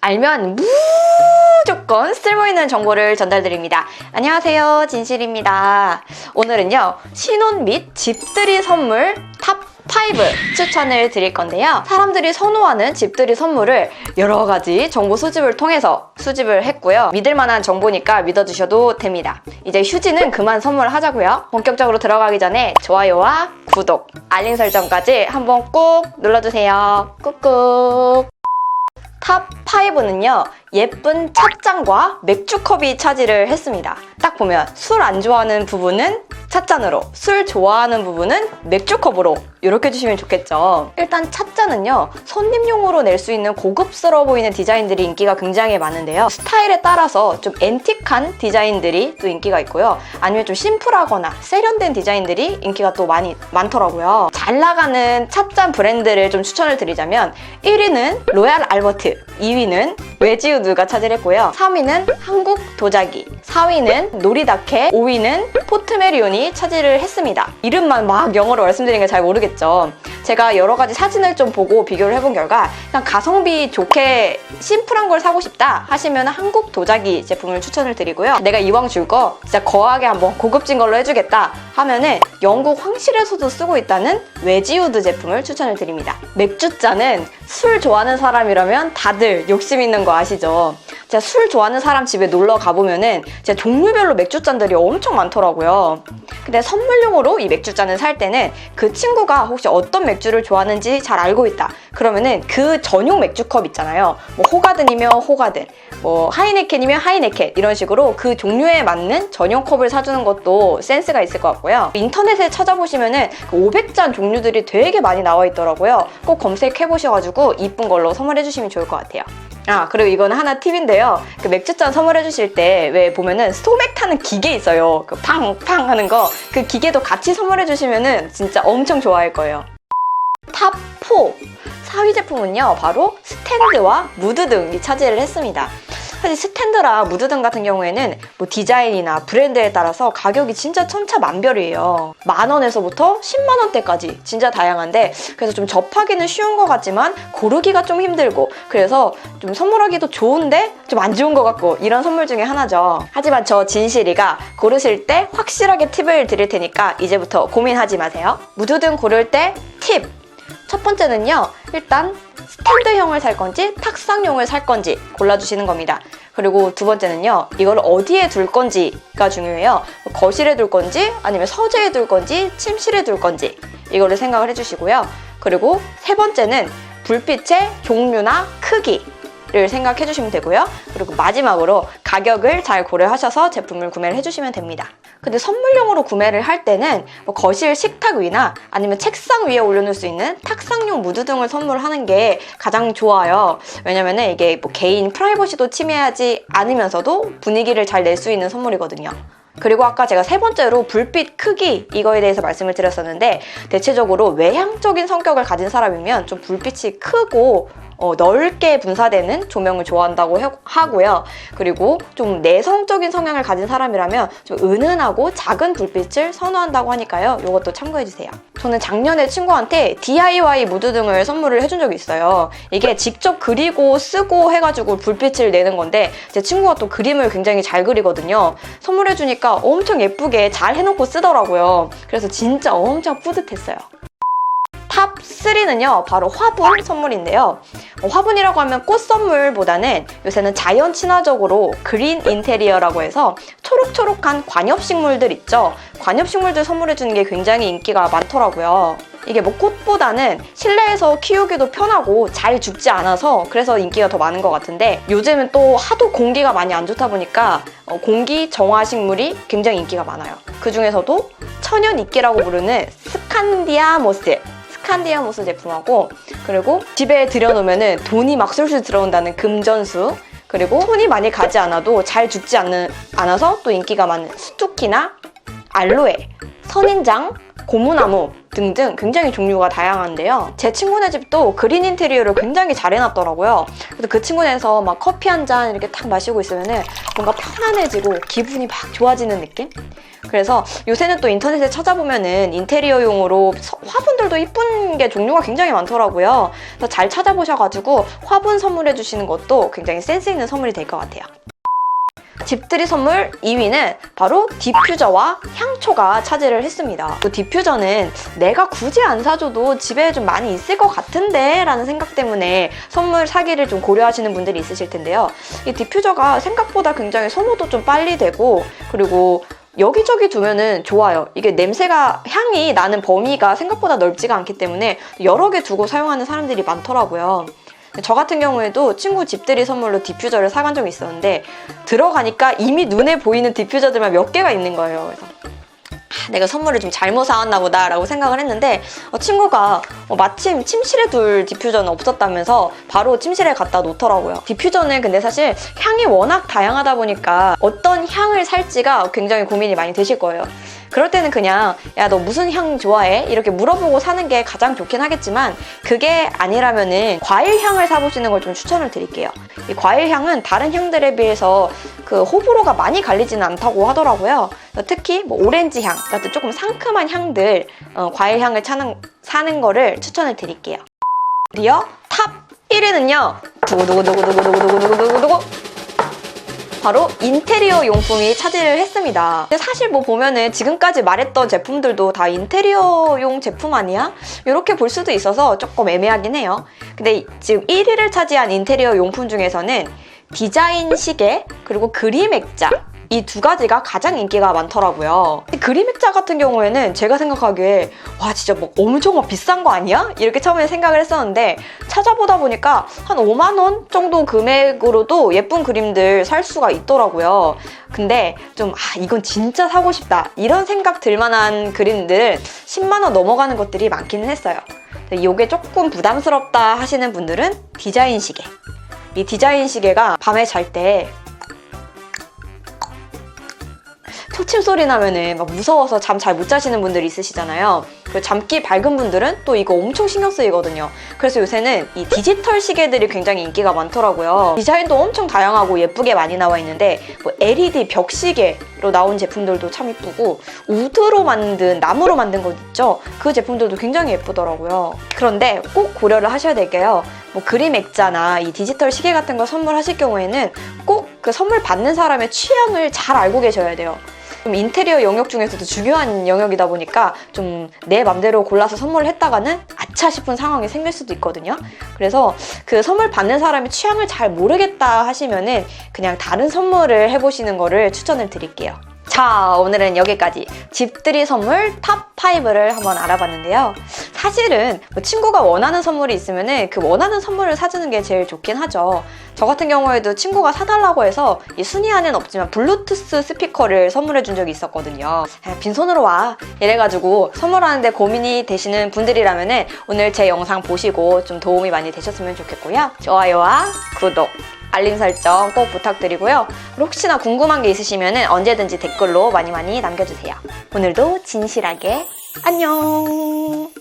알면 무조건 쓸모있는 정보를 전달드립니다. 안녕하세요, 진실입니다. 오늘은요, 신혼 및 집들이 선물 탑 5 추천을 드릴 건데요. 사람들이 선호하는 집들이 선물을 여러 가지 정보 수집을 통해서 수집을 했고요. 믿을 만한 정보니까 믿어주셔도 됩니다. 이제 휴지는 그만 선물하자고요. 본격적으로 들어가기 전에 좋아요와 구독, 알림 설정까지 한번 꾹 눌러주세요. 꾹꾹. 탑 5는요, 예쁜 찻잔과 맥주컵이 차지를 했습니다. 딱 보면 술 안 좋아하는 부분은 찻잔으로, 술 좋아하는 부분은 맥주컵으로 이렇게 해주시면 좋겠죠. 일단 찻잔은요, 손님용으로 낼 수 있는 고급스러워 보이는 디자인들이 인기가 굉장히 많은데요. 스타일에 따라서 좀 앤틱한 디자인들이 또 인기가 있고요. 아니면 좀 심플하거나 세련된 디자인들이 인기가 또 많더라고요. 잘 나가는 찻잔 브랜드를 좀 추천을 드리자면 1위는 로얄 알버트, 2위는 외지우드가 차지했고요. 3위는 한국 도자기, 4위는 노리다케, 5위는 포트메리온이 차지를 했습니다. 이름만 막 영어로 말씀드리는 게 잘 모르겠죠. 제가 여러 가지 사진을 좀 보고 비교를 해본 결과 그냥 가성비 좋게 심플한 걸 사고 싶다 하시면 한국 도자기 제품을 추천을 드리고요. 내가 이왕 줄 거 진짜 거하게 한번 고급진 걸로 해주겠다 하면은 영국 황실에서도 쓰고 있다는 외지우드 제품을 추천을 드립니다. 맥주잔은 술 좋아하는 사람이라면 다들 욕심 있는 거 아시죠? 제가 술 좋아하는 사람 집에 놀러 가보면은 제가 종류별로 맥주잔들이 엄청 많더라고요. 근데 선물용으로 이 맥주잔을 살 때는 그 친구가 혹시 어떤 맥주를 좋아하는지 잘 알고 있다. 그러면은 그 전용 맥주컵 있잖아요. 뭐 호가든이면 호가든, 뭐 하이네켄이면 하이네켄 이런 식으로 그 종류에 맞는 전용 컵을 사주는 것도 센스가 있을 것 같고요. 인터넷에 찾아보시면은 500잔 종류들이 되게 많이 나와 있더라고요. 꼭 검색해보셔가지고 이쁜 걸로 선물해주시면 좋을 것 같아요. 아, 그리고 이거는 하나 팁인데요. 그 맥주잔 선물해주실 때 왜 보면은 소맥 타는 기계 있어요. 그 팡팡 하는 거. 그 기계도 같이 선물해주시면은 진짜 엄청 좋아할 거예요. 탑 4. 4위 제품은요, 바로 스탠드와 무드 등이 차지를 했습니다. 사실 스탠드랑 무드 등 같은 경우에는 뭐 디자인이나 브랜드에 따라서 가격이 진짜 천차만별이에요. 10,000원에서부터 100,000원대까지 진짜 다양한데, 그래서 좀 접하기는 쉬운 것 같지만 고르기가 좀 힘들고, 그래서 좀 선물하기도 좋은데 좀 안 좋은 것 같고, 이런 선물 중에 하나죠. 하지만 저 진실이가 고르실 때 확실하게 팁을 드릴 테니까 이제부터 고민하지 마세요. 무드 등 고를 때 팁! 첫 번째는요, 일단 스탠드형을 살 건지 탁상용을 살 건지 골라주시는 겁니다. 그리고 두 번째는요, 이걸 어디에 둘 건지가 중요해요. 거실에 둘 건지 아니면 서재에 둘 건지 침실에 둘 건지 이거를 생각을 해주시고요. 그리고 세 번째는 불빛의 종류나 크기를 생각해 주시면 되고요. 그리고 마지막으로 가격을 잘 고려하셔서 제품을 구매를 해주시면 됩니다. 근데 선물용으로 구매를 할 때는 뭐 거실 식탁 위나 아니면 책상 위에 올려놓을 수 있는 탁상용 무드 등을 선물하는 게 가장 좋아요. 왜냐면은 이게 뭐 개인 프라이버시도 침해하지 않으면서도 분위기를 잘 낼 수 있는 선물이거든요. 그리고 아까 제가 세 번째로 불빛 크기 이거에 대해서 말씀을 드렸었는데, 대체적으로 외향적인 성격을 가진 사람이면 좀 불빛이 크고 넓게 분사되는 조명을 좋아한다고 하고요. 그리고 좀 내성적인 성향을 가진 사람이라면 좀 은은하고 작은 불빛을 선호한다고 하니까요. 이것도 참고해주세요. 저는 작년에 친구한테 DIY 무드 등을 선물을 해준 적이 있어요. 이게 직접 그리고 쓰고 해가지고 불빛을 내는 건데, 제 친구가 또 그림을 굉장히 잘 그리거든요. 선물해주니까 엄청 예쁘게 잘 해놓고 쓰더라고요. 그래서 진짜 엄청 뿌듯했어요. 탑 3는요, 바로 화분 선물인데요. 화분이라고 하면 꽃 선물보다는 요새는 자연 친화적으로 그린 인테리어라고 해서 초록초록한 관엽식물들 있죠. 관엽식물들 선물해주는 게 굉장히 인기가 많더라고요. 이게 뭐 꽃보다는 실내에서 키우기도 편하고 잘 죽지 않아서 그래서 인기가 더 많은 것 같은데, 요즘은 또 하도 공기가 많이 안 좋다 보니까 공기 정화 식물이 굉장히 인기가 많아요. 그 중에서도 천연 이끼라고 부르는 스칸디아모스 제품하고, 그리고 집에 들여놓으면 돈이 막 술술 들어온다는 금전수, 그리고 손이 많이 가지 않아도 잘 죽지 않아서 또 인기가 많은 스투키나 알로에, 선인장, 고무나무 등등 굉장히 종류가 다양한데요. 제 친구네 집도 그린 인테리어를 굉장히 잘 해놨더라고요. 그래서 그 친구네에서 막 커피 한 잔 이렇게 탁 마시고 있으면은 뭔가 편안해지고 기분이 막 좋아지는 느낌? 그래서 요새는 또 인터넷에 찾아보면은 인테리어용으로 화분들도 이쁜 게 종류가 굉장히 많더라고요. 그래서 잘 찾아보셔가지고 화분 선물해 주시는 것도 굉장히 센스 있는 선물이 될 것 같아요. 집들이 선물 2위는 바로 디퓨저와 향초가 차지를 했습니다. 그 디퓨저는 내가 굳이 안 사줘도 집에 좀 많이 있을 것 같은데 라는 생각 때문에 선물 사기를 좀 고려하시는 분들이 있으실 텐데요. 이 디퓨저가 생각보다 굉장히 소모도 좀 빨리 되고, 그리고 여기저기 두면은 좋아요. 이게 냄새가, 향이 나는 범위가 생각보다 넓지가 않기 때문에 여러 개 두고 사용하는 사람들이 많더라고요. 저 같은 경우에도 친구 집들이 선물로 디퓨저를 사간 적이 있었는데 들어가니까 이미 눈에 보이는 디퓨저들만 몇 개가 있는 거예요. 그래서 내가 선물을 좀 잘못 사왔나 보다 라고 생각을 했는데 친구가 마침 침실에 둘 디퓨저는 없었다면서 바로 침실에 갖다 놓더라고요. 디퓨저는 근데 사실 향이 워낙 다양하다 보니까 어떤 향을 살지가 굉장히 고민이 많이 되실 거예요. 그럴 때는 그냥 야, 너 무슨 향 좋아해? 이렇게 물어보고 사는 게 가장 좋긴 하겠지만, 그게 아니라면은 과일 향을 사보시는 걸 좀 추천을 드릴게요. 이 과일 향은 다른 향들에 비해서 그 호불호가 많이 갈리지는 않다고 하더라고요. 특히 뭐 오렌지 향 같은 조금 상큼한 향들, 과일 향을 사는 거를 추천을 드릴게요. 드디어 탑 1위는요. 두구두구두구두구두구두구두구두구 바로 인테리어 용품이 차지를 했습니다. 근데 사실 뭐 보면은 지금까지 말했던 제품들도 다 인테리어용 제품 아니야? 이렇게 볼 수도 있어서 조금 애매하긴 해요. 근데 지금 1위를 차지한 인테리어 용품 중에서는 디자인 시계 그리고 그림 액자, 이 두 가지가 가장 인기가 많더라고요. 그림 액자 같은 경우에는 제가 생각하기에 와, 진짜 뭐 엄청 막 비싼 거 아니야? 이렇게 처음에 생각을 했었는데 찾아보다 보니까 한 5만 원 정도 금액으로도 예쁜 그림들 살 수가 있더라고요. 근데 좀 이건 진짜 사고 싶다 이런 생각 들만한 그림들 10만 원 넘어가는 것들이 많기는 했어요. 이게 조금 부담스럽다 하시는 분들은 디자인 시계. 이 디자인 시계가 밤에 잘 때 초침 소리 나면은 막 무서워서 잠 잘 못 자시는 분들이 있으시잖아요. 그리고 잠기 밝은 분들은 또 이거 엄청 신경 쓰이거든요. 그래서 요새는 이 디지털 시계들이 굉장히 인기가 많더라고요. 디자인도 엄청 다양하고 예쁘게 많이 나와 있는데 뭐 LED 벽시계로 나온 제품들도 참 예쁘고, 우드로 만든, 나무로 만든 것 있죠? 그 제품들도 굉장히 예쁘더라고요. 그런데 꼭 고려를 하셔야 될 게요. 뭐 그림 액자나 이 디지털 시계 같은 거 선물하실 경우에는 꼭 그 선물 받는 사람의 취향을 잘 알고 계셔야 돼요. 좀 인테리어 영역 중에서도 중요한 영역이다 보니까 좀 내 맘대로 골라서 선물을 했다가는 아차 싶은 상황이 생길 수도 있거든요. 그래서 그 선물 받는 사람의 취향을 잘 모르겠다 하시면은 그냥 다른 선물을 해보시는 거를 추천을 드릴게요. 자, 오늘은 여기까지 집들이 선물 탑 5를 한번 알아봤는데요. 사실은 뭐 친구가 원하는 선물이 있으면 그 원하는 선물을 사주는 게 제일 좋긴 하죠. 저 같은 경우에도 친구가 사달라고 해서 이 순위 안에는 없지만 블루투스 스피커를 선물해 준 적이 있었거든요. 빈손으로 와 이래가지고 선물하는데 고민이 되시는 분들이라면 오늘 제 영상 보시고 좀 도움이 많이 되셨으면 좋겠고요. 좋아요와 구독, 알림 설정 꼭 부탁드리고요. 혹시나 궁금한 게 있으시면 언제든지 댓글로 많이 남겨주세요. 오늘도 진실하게 안녕.